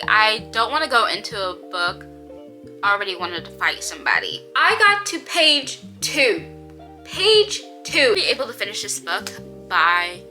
I don't want to go into a book already wanted to fight somebody. I got to page 2. Page 2. Be able to finish this book by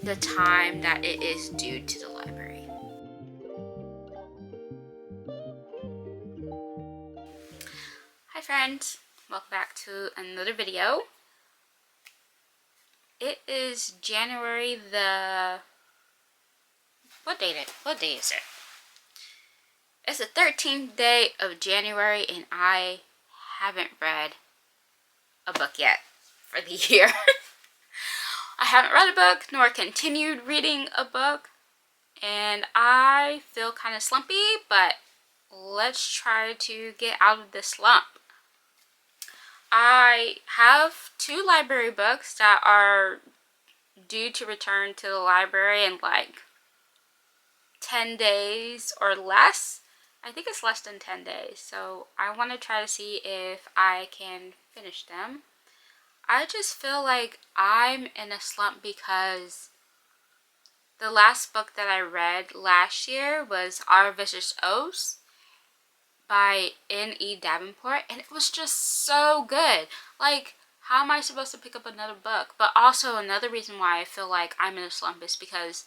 the time that it is due to the library. Hi friends, welcome back to another video. It is January the... What day is it? It's the 13th day of January and I haven't read a book yet for the year. I haven't read a book nor continued reading a book and I feel kind of slumpy, but let's try to get out of this slump. I have 2 library books that are due to return to the library in like 10 days or less. I think it's less than 10 days, so I want to try to see if I can finish them. I just feel like I'm in a slump because the last book that I read last year was R vs. O's by N.E. Davenport, and it was just so good. Like, how am I supposed to pick up another book? But also another reason why I feel like I'm in a slump is because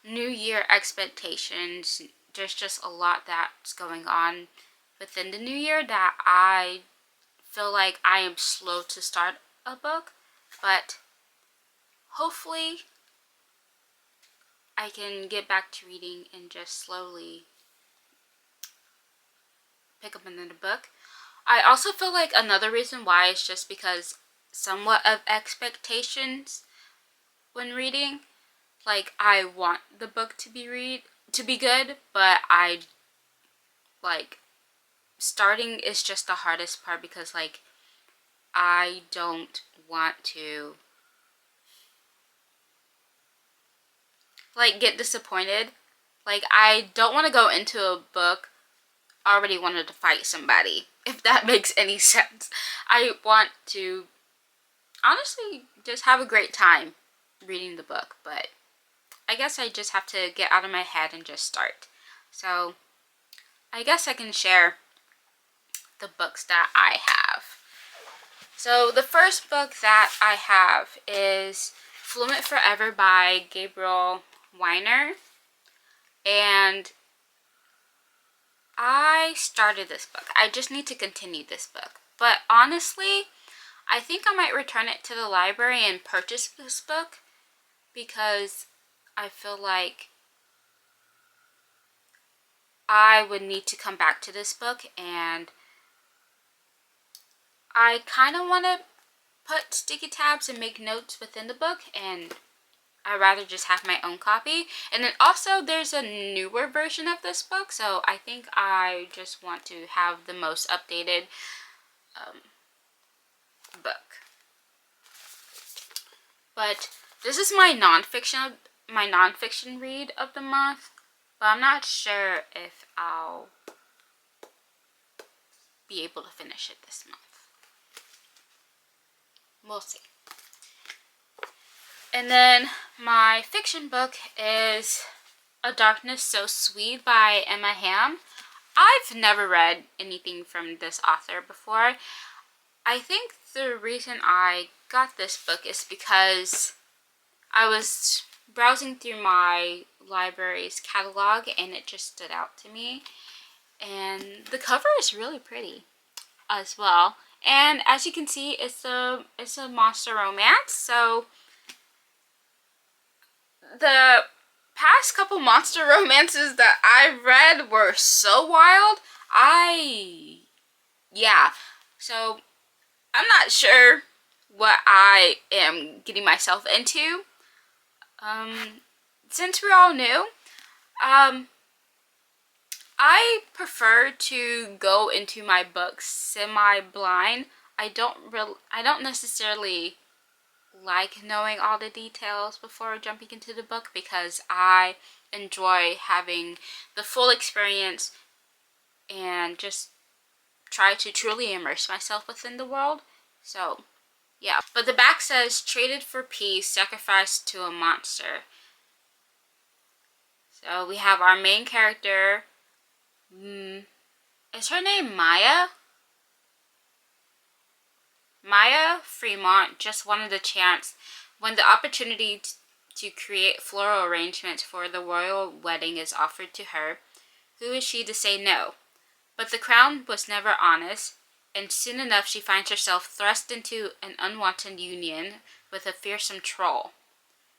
New Year expectations, there's just a lot that's going on within the new year that I feel like I am slow to start a book, but hopefully I can get back to reading and just slowly pick up another book. I also feel like another reason why is just because somewhat of expectations when reading. Like, I want the book to be good, but I like starting is just the hardest part because like I don't want to like get disappointed. Like, I don't want to go into a book already wanted to fight somebody, if that makes any sense. I want to honestly just have a great time reading the book, but I guess I just have to get out of my head and just start. So I guess I can share the books that I have. So the first book that I have is Fluent Forever by Gabriel Wyner. And I started this book. I just need to continue this book. But honestly, I think I might return it to the library and purchase this book because I feel like I would need to come back to this book, and I kind of want to put sticky tabs and make notes within the book, and I'd rather just have my own copy. And then also there's a newer version of this book, so I think I just want to have the most updated book. But this is my nonfiction read of the month, but I'm not sure if I'll be able to finish it this month. We'll see. And then my fiction book is A Darkness So Sweet by Hamm. I've never read anything from this author before. I think the reason I got this book is because I was browsing through my library's catalog and it just stood out to me. And the cover is really pretty as well. And as you can see, it's a monster romance. So the past couple monster romances that I've read were so wild. Yeah. So I'm not sure what I am getting myself into. Since we're all new, I prefer to go into my books semi-blind. I don't necessarily like knowing all the details before jumping into the book because I enjoy having the full experience and just try to truly immerse myself within the world. So yeah, but the back says traded for peace, sacrificed to a monster. So we have our main character. Is her name Maya? Maya Fremont just wanted a chance when the opportunity to create floral arrangements for the royal wedding is offered to her. Who is she to say no? But the crown was never honest, and soon enough she finds herself thrust into an unwanted union with a fearsome troll.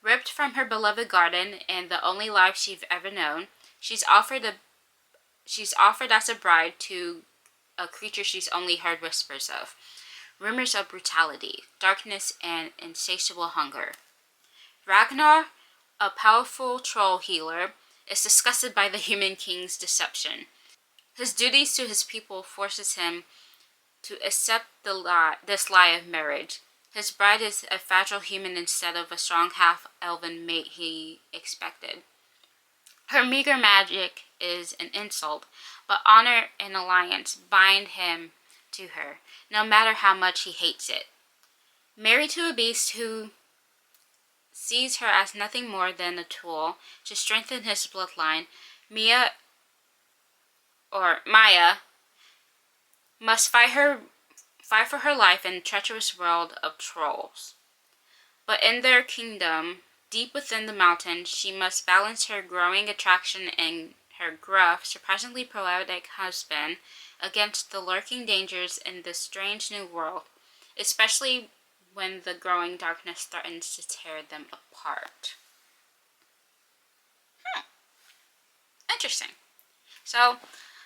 Ripped from her beloved garden and the only life she's ever known, she's offered as a bride to a creature she's only heard whispers of. Rumors of brutality, darkness, and insatiable hunger. Ragnar, a powerful troll healer, is disgusted by the human king's deception. His duties to his people forces him to accept this lie of marriage. His bride is a fragile human instead of a strong half-elven mate he expected. Her meager magic is an insult, but honor and alliance bind him to her, no matter how much he hates it. Married to a beast who sees her as nothing more than a tool to strengthen his bloodline, Maya must fight for her life in the treacherous world of trolls. But in their kingdom, deep within the mountains, she must balance her growing attraction and her gruff, surprisingly poetic husband against the lurking dangers in this strange new world, especially when the growing darkness threatens to tear them apart. Interesting. So,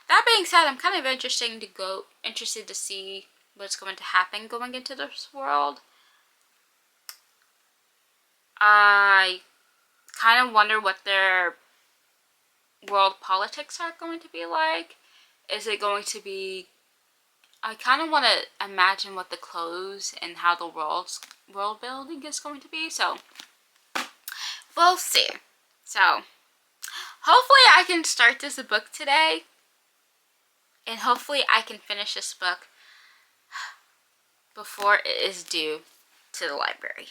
that being said, I'm kind of interested to see what's going to happen going into this world. I kind of wonder what their world politics are going to be like. Is it going to be... I kind of want to imagine what the clothes and how the world building is going to be. So, we'll see. So, hopefully I can start this book today. And hopefully I can finish this book before it is due to the library.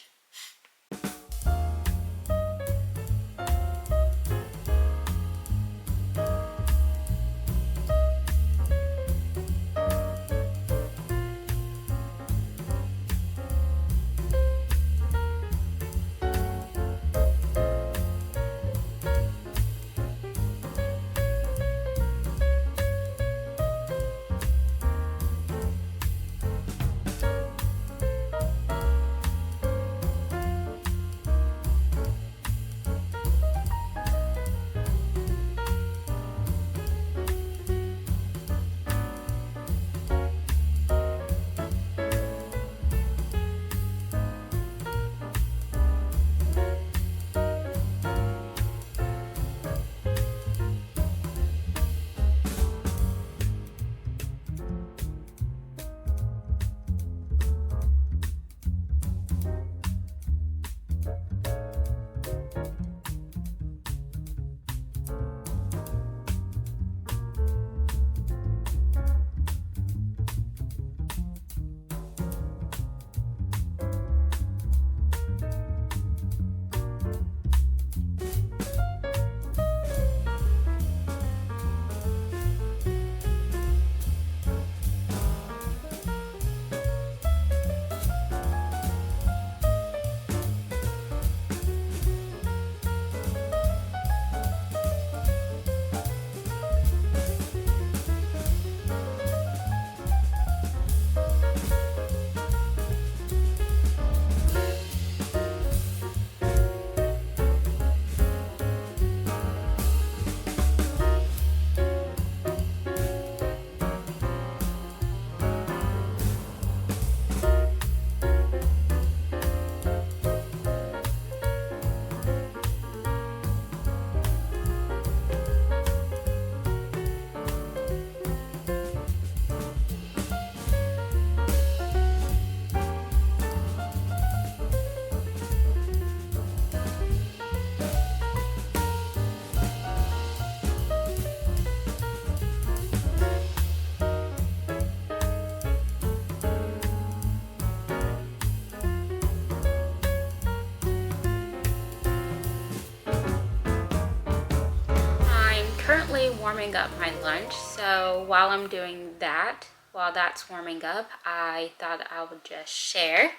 warming up my lunch. So while I'm doing that, while that's warming up, I thought I would just share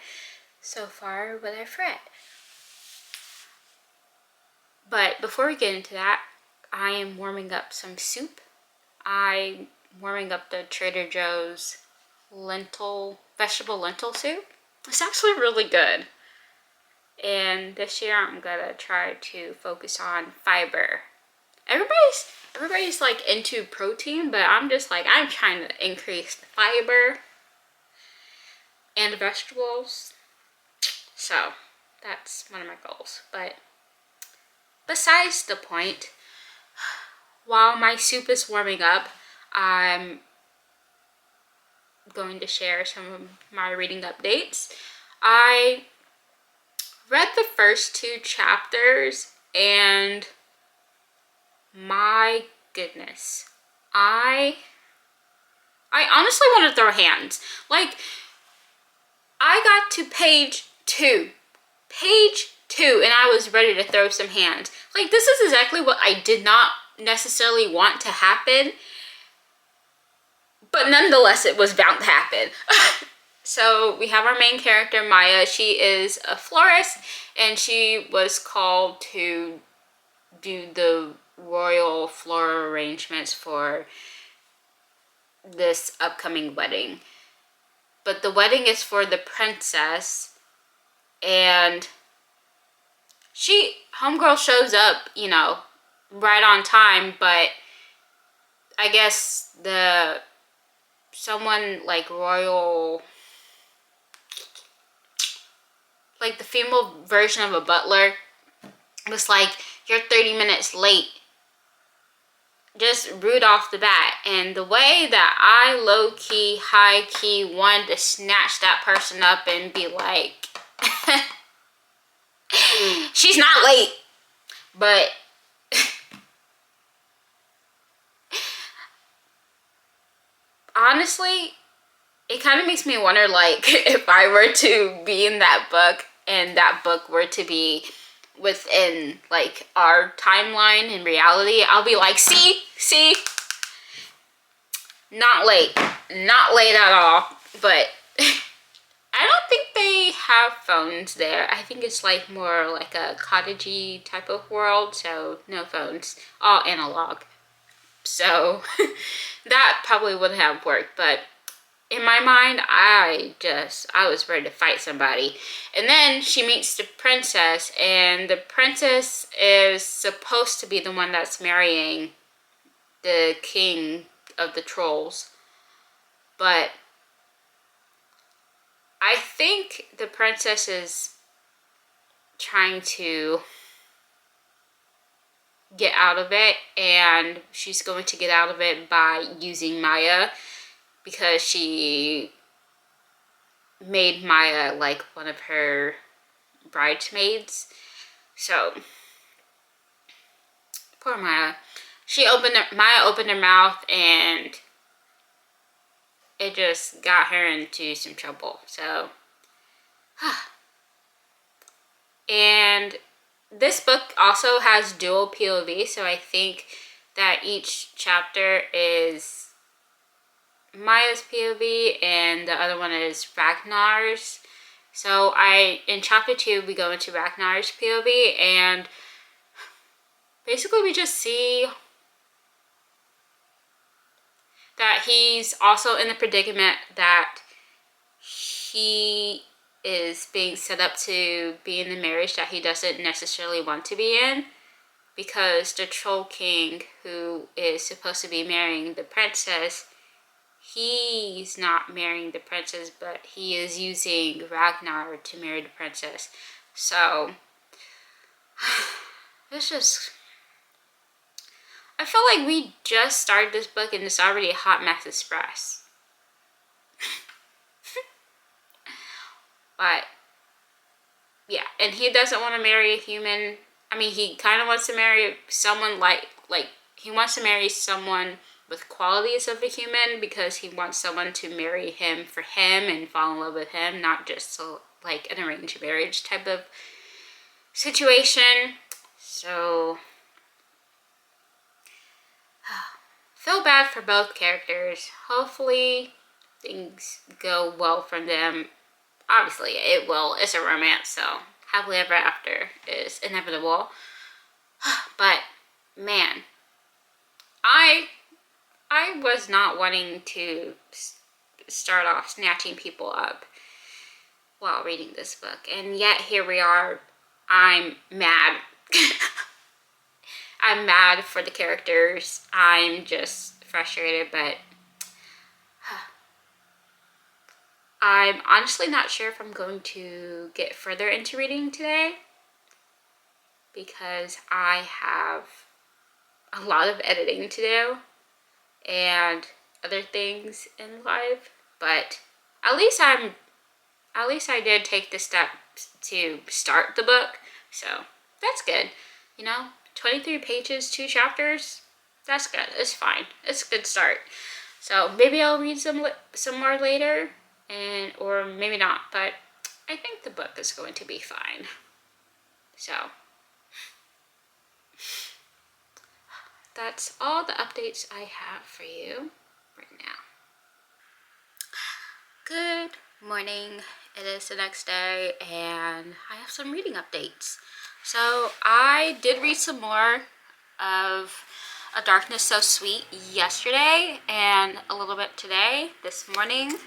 so far what I've read. But before we get into that, I am warming up some soup. I'm warming up the Trader Joe's vegetable lentil soup. It's actually really good. And this year I'm gonna try to focus on fiber. Everybody's like into protein, but I'm just like, I'm trying to increase the fiber and the vegetables. So that's one of my goals. But besides the point, while my soup is warming up, I'm going to share some of my reading updates. I read the first 2 chapters and my goodness, I honestly want to throw hands. Like, I got to page 2, and I was ready to throw some hands. Like, this is exactly what I did not necessarily want to happen, but nonetheless, it was bound to happen. So we have our main character, Maya. She is a florist, and she was called to do the royal floral arrangements for this upcoming wedding. But the wedding is for the princess, and homegirl shows up, you know, right on time, but I guess someone like royal, like the female version of a butler was like, you're 30 minutes late. Just rude off the bat. And the way that I low-key, high-key wanted to snatch that person up and be like, she's not late. But honestly, it kind of makes me wonder, like, if I were to be in that book and that book were to be within like our timeline in reality, I'll be like, see, not late at all. But I don't think they have phones there. I think it's like more like a cottagey type of world, so no phones, all analog. So that probably wouldn't have worked. But in my mind, I was ready to fight somebody. And then she meets the princess, and the princess is supposed to be the one that's marrying the king of the trolls. But I think the princess is trying to get out of it, and she's going to get out of it by using Maya, because she made Maya like one of her bridesmaids. So poor Maya. Maya opened her mouth, and it just got her into some trouble. So and this book also has dual POV, so I think that each chapter is Maya's POV and the other one is Ragnar's. So in chapter 2 we go into Ragnar's POV, and basically we just see that he's also in the predicament that he is being set up to be in the marriage that he doesn't necessarily want to be in, because the Troll King, who is supposed to be marrying the princess, he's not marrying the princess, but he is using Ragnar to marry the princess. So it's just, I feel like we just started this book and it's already a hot mess express. But yeah, and he doesn't want to marry a human. I mean, he kind of wants to marry someone like he wants to marry someone with qualities of a human, because he wants someone to marry him for him and fall in love with him, not just like an arranged marriage type of situation. So bad for both characters. Hopefully things go well for them. Obviously it will. It's a romance, so happily ever after is inevitable. But man, I was not wanting to start off snatching people up while reading this book, and yet here we are. I'm mad. I'm mad for the characters. I'm just frustrated, but I'm honestly not sure if I'm going to get further into reading today because I have a lot of editing to do and other things in life. But at least I did take the step to start the book, so that's good. You know, 23 pages, 2 chapters, that's good. It's fine. It's a good start. So maybe I'll read some more later, or maybe not, but I think the book is going to be fine. So that's all the updates I have for you right now. Good morning. It is the next day and I have some reading updates. So I did read some more of A Darkness So Sweet yesterday and a little bit today. This morning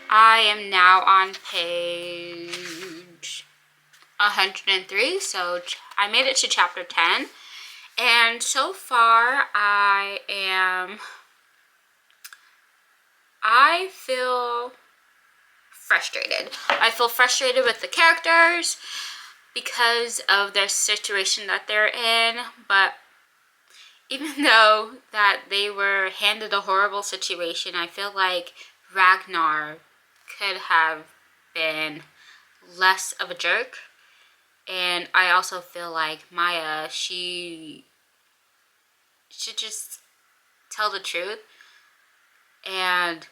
I am now on page 103, so I made it to chapter 10, and so far I feel frustrated. I feel frustrated with the characters because of their situation that they're in, but even though that they were handed a horrible situation, I feel like Ragnar could have been less of a jerk. And I also feel like Maya, she should just tell the truth. And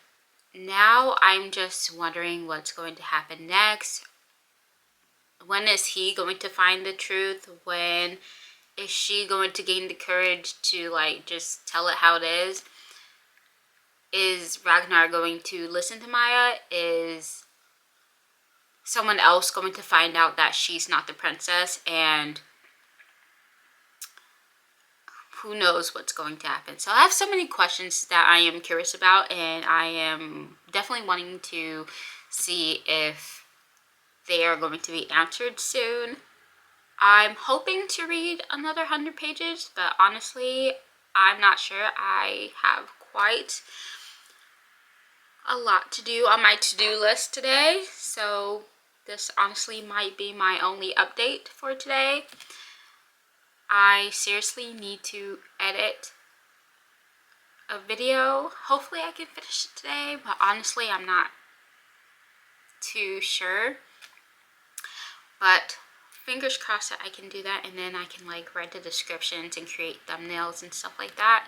now I'm just wondering what's going to happen next. When is he going to find the truth? When is she going to gain the courage to like just tell it how it is? Is Ragnar going to listen to Maya? Is someone else going to find out that she's not the princess? And who knows what's going to happen. So I have so many questions that I am curious about, and I am definitely wanting to see if they are going to be answered soon. I'm hoping to read another 100 pages, but honestly, I'm not sure. I have quite a lot to do on my to-do list today, so this honestly might be my only update for today. I seriously need to edit a video. Hopefully I can finish it today, but honestly I'm not too sure. But fingers crossed that I can do that, and then I can like write the descriptions and create thumbnails and stuff like that.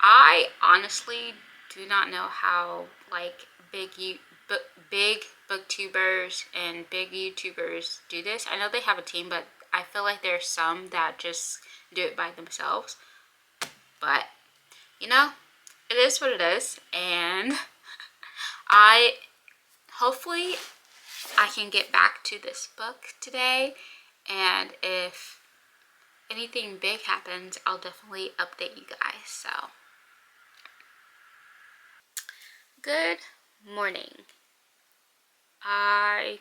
I honestly do not know how like big booktubers and big YouTubers do this. I know they have a team, but I feel like there's some that just do it by themselves. But you know, it is what it is, and hopefully I can get back to this book today, and if anything big happens, I'll definitely update you guys. So good morning. I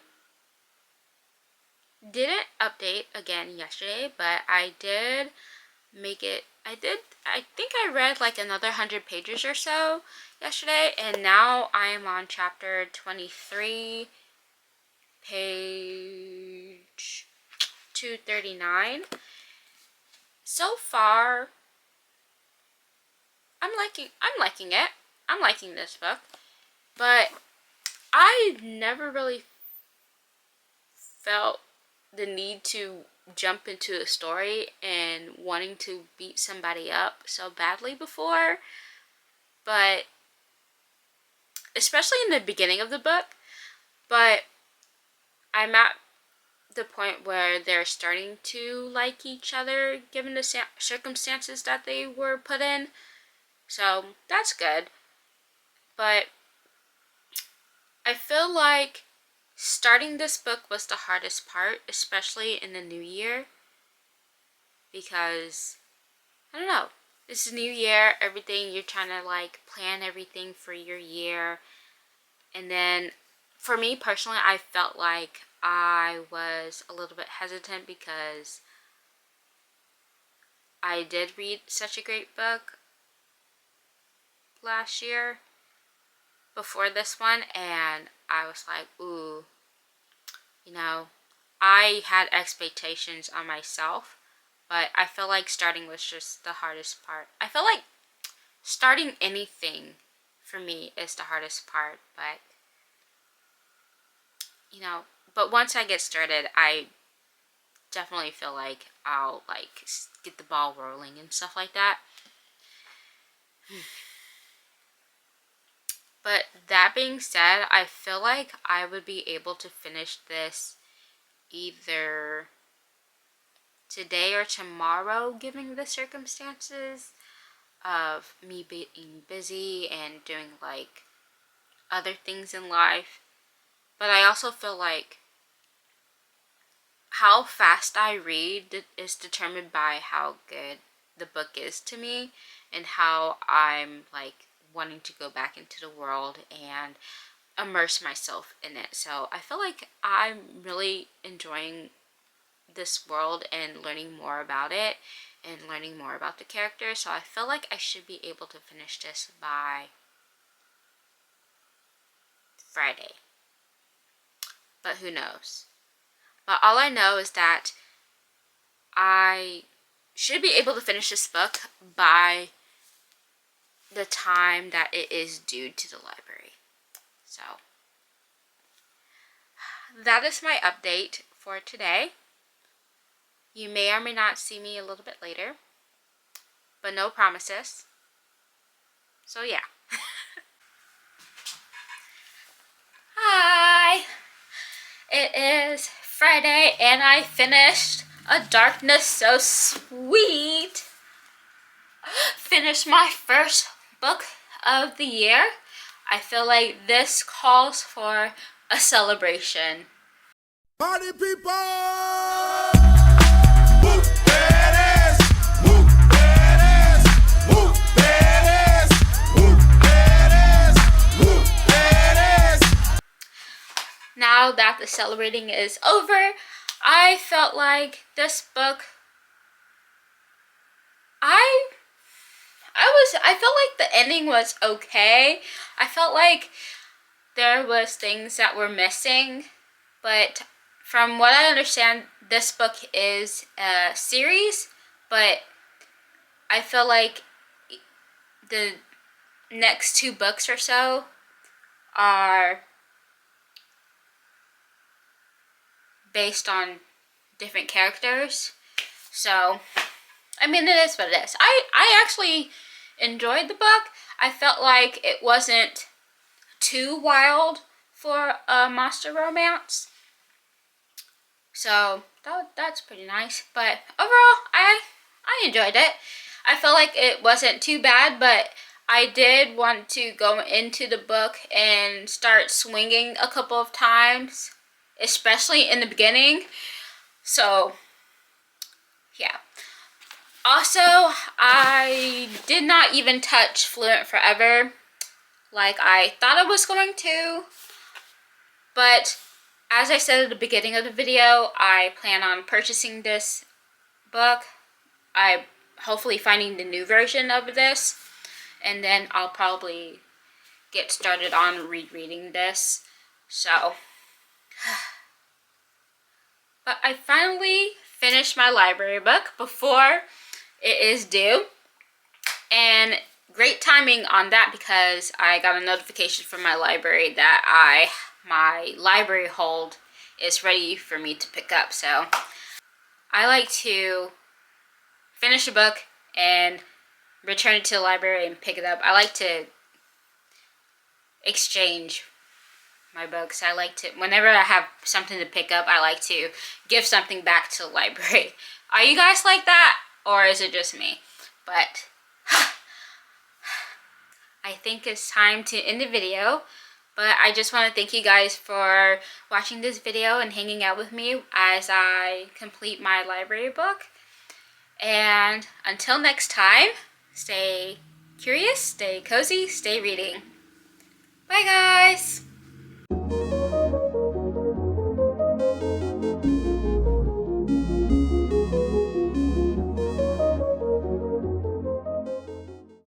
didn't update again yesterday, but I did make it. I think I read like another 100 pages or so yesterday, and now I am on chapter 23, page 239. So far, I'm liking it. I'm liking this book, but I never really felt the need to jump into a story and wanting to beat somebody up so badly before, but especially in the beginning of the book. But I'm at the point where they're starting to like each other given the circumstances that they were put in. So that's good. But I feel like starting this book was the hardest part, especially in the new year, because I don't know, it's a new year, everything, you're trying to like plan everything for your year. And then for me personally, I felt like I was a little bit hesitant because I did read such a great book last year before this one, and I was like, ooh, you know, I had expectations on myself, but I feel like starting was just the hardest part. I feel like starting anything for me is the hardest part, but you know, but once I get started, I definitely feel like I'll like get the ball rolling and stuff like that. But that being said, I feel like I would be able to finish this either today or tomorrow, given the circumstances of me being busy and doing like other things in life. But I also feel like how fast I read is determined by how good the book is to me and how I'm like wanting to go back into the world and immerse myself in it. So I feel like I'm really enjoying this world and learning more about it and learning more about the characters. So I feel like I should be able to finish this by Friday. But who knows? But all I know is that I should be able to finish this book by the time that it is due to the library. So that is my update for today. You may or may not see me a little bit later, but no promises. So yeah. Hi! It is Friday and I finished A Darkness So Sweet. Finished my first book of the year. I feel like this calls for a celebration. Party people! Whoop that ass! Whoop that ass! Whoop that ass! Whoop that ass! Whoop that ass! Now that the celebrating is over, I felt like this book, I felt like the ending was okay. I felt like there was things that were missing, but from what I understand, this book is a series, but I feel like the next two books or so are based on different characters. So, I mean, it is what it is. I actually enjoyed the book. I felt like it wasn't too wild for a monster romance. So, that's pretty nice. But overall, I enjoyed it. I felt like it wasn't too bad, but I did want to go into the book and start swinging a couple of times, especially in the beginning. So, yeah. Also, I did not even touch Fluent Forever like I thought I was going to. But as I said at the beginning of the video, I plan on purchasing this book. I'm hopefully finding the new version of this. And then I'll probably get started on rereading this. So, but I finally finished my library book before it is due, and great timing on that because I got a notification from my library that my library hold is ready for me to pick up. So I like to finish a book and return it to the library and pick it up. I like to exchange my books. I like to, whenever I have something to pick up, I like to give something back to the library. Are you guys like that? Or is it just me? But I think it's time to end the video. But I just want to thank you guys for watching this video and hanging out with me as I complete my library book. And until next time, stay curious, stay cozy, stay reading. Bye guys!